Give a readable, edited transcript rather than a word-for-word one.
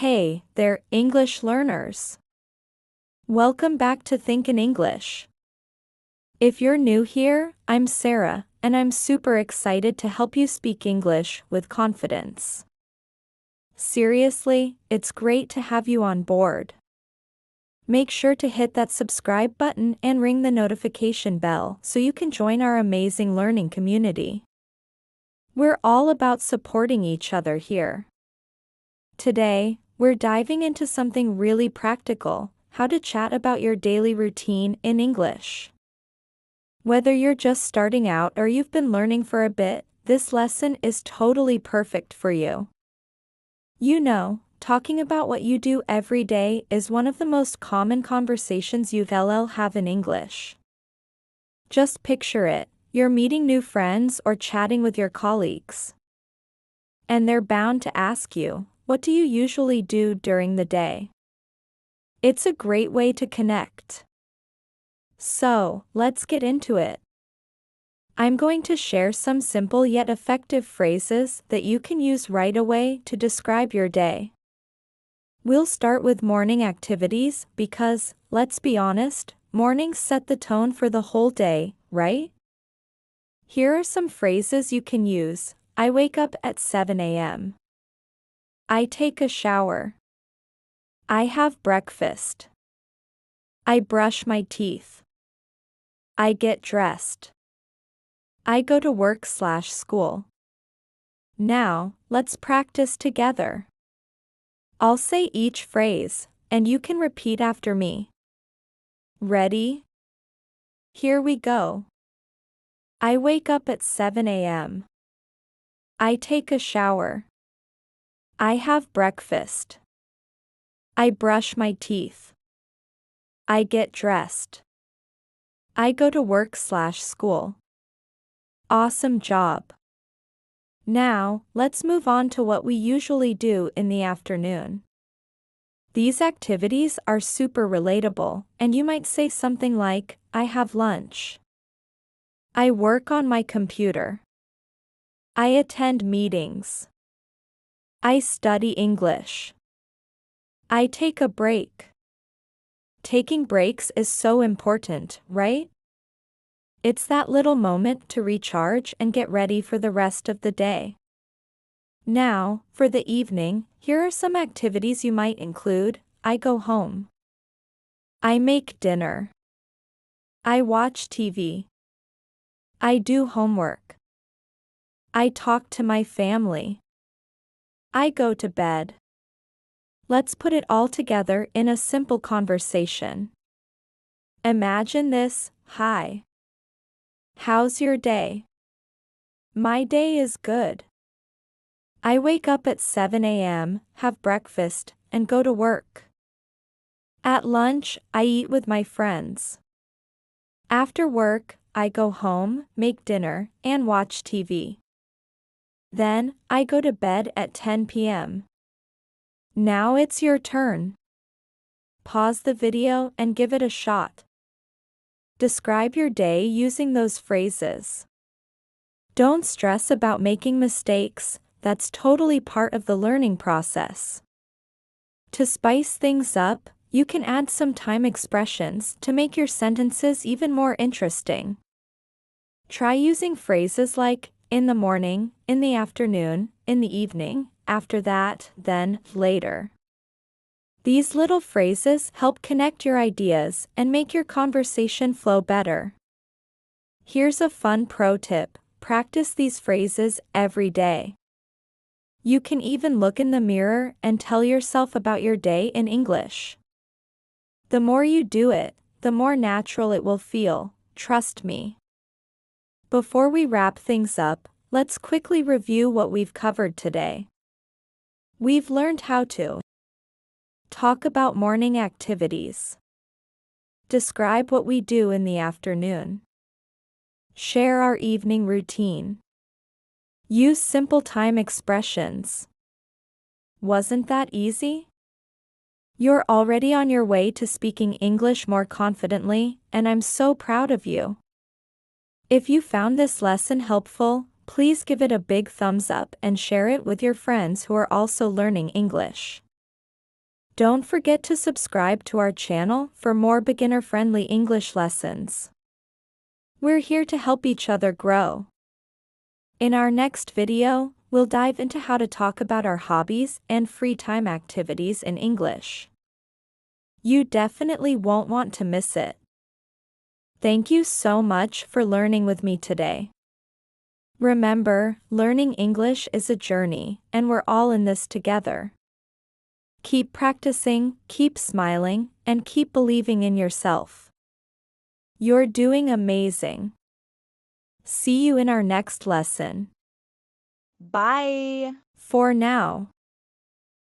Hey there, English learners. Welcome back to Think in English. If you're new here, I'm Sarah, and I'm super excited to help you speak English with confidence. Seriously, it's great to have you on board. Make sure to hit that subscribe button and ring the notification bell so you can join our amazing learning community. We're all about supporting each other here. Today, we're diving into something really practical: how to chat about your daily routine in English. Whether you're just starting out or you've been learning for a bit, this lesson is totally perfect for you. You know, talking about what you do every day is one of the most common conversations you'll have in English. Just picture it: you're meeting new friends or chatting with your colleagues. And they're bound to ask you, what do you usually do during the day? It's a great way to connect. So, let's get into it. I'm going to share some simple yet effective phrases that you can use right away to describe your day. We'll start with morning activities because, let's be honest, mornings set the tone for the whole day, right? Here are some phrases you can use. I wake up at 7 a.m. I take a shower. I have breakfast. I brush my teeth. I get dressed. I go to work/school. Now, let's practice together. I'll say each phrase, and you can repeat after me. Ready? Here we go. I wake up at 7 a.m. I take a shower. I have breakfast. I brush my teeth. I get dressed. I go to work/school. Awesome job. Now, let's move on to what we usually do in the afternoon. These activities are super relatable, and you might say something like, I have lunch. I work on my computer. I attend meetings. I study English. I take a break. Taking breaks is so important, right? It's that little moment to recharge and get ready for the rest of the day. Now, for the evening, here are some activities you might include. I go home. I make dinner. I watch TV. I do homework. I talk to my family. I go to bed. Let's put it all together in a simple conversation. Imagine this: Hi. How's your day? My day is good. I wake up at 7 a.m., have breakfast, and go to work. At lunch, I eat with my friends. After work, I go home, make dinner, and watch TV. Then, I go to bed at 10 p.m. Now it's your turn. Pause the video and give it a shot. Describe your day using those phrases. Don't stress about making mistakes, that's totally part of the learning process. To spice things up, you can add some time expressions to make your sentences even more interesting. Try using phrases like, in the morning, in the afternoon, in the evening, after that, then, later. These little phrases help connect your ideas and make your conversation flow better. Here's a fun pro tip: practice these phrases every day. You can even look in the mirror and tell yourself about your day in English. The more you do it, the more natural it will feel, trust me. Before we wrap things up, let's quickly review what we've covered today. We've learned how to talk about morning activities, describe what we do in the afternoon, share our evening routine, use simple time expressions. Wasn't that easy? You're already on your way to speaking English more confidently, and I'm so proud of you. If you found this lesson helpful, please give it a big thumbs up and share it with your friends who are also learning English. Don't forget to subscribe to our channel for more beginner-friendly English lessons. We're here to help each other grow. In our next video, we'll dive into how to talk about our hobbies and free time activities in English. You definitely won't want to miss it. Thank you so much for learning with me today. Remember, learning English is a journey, and we're all in this together. Keep practicing, keep smiling, and keep believing in yourself. You're doing amazing. See you in our next lesson. Bye. For now.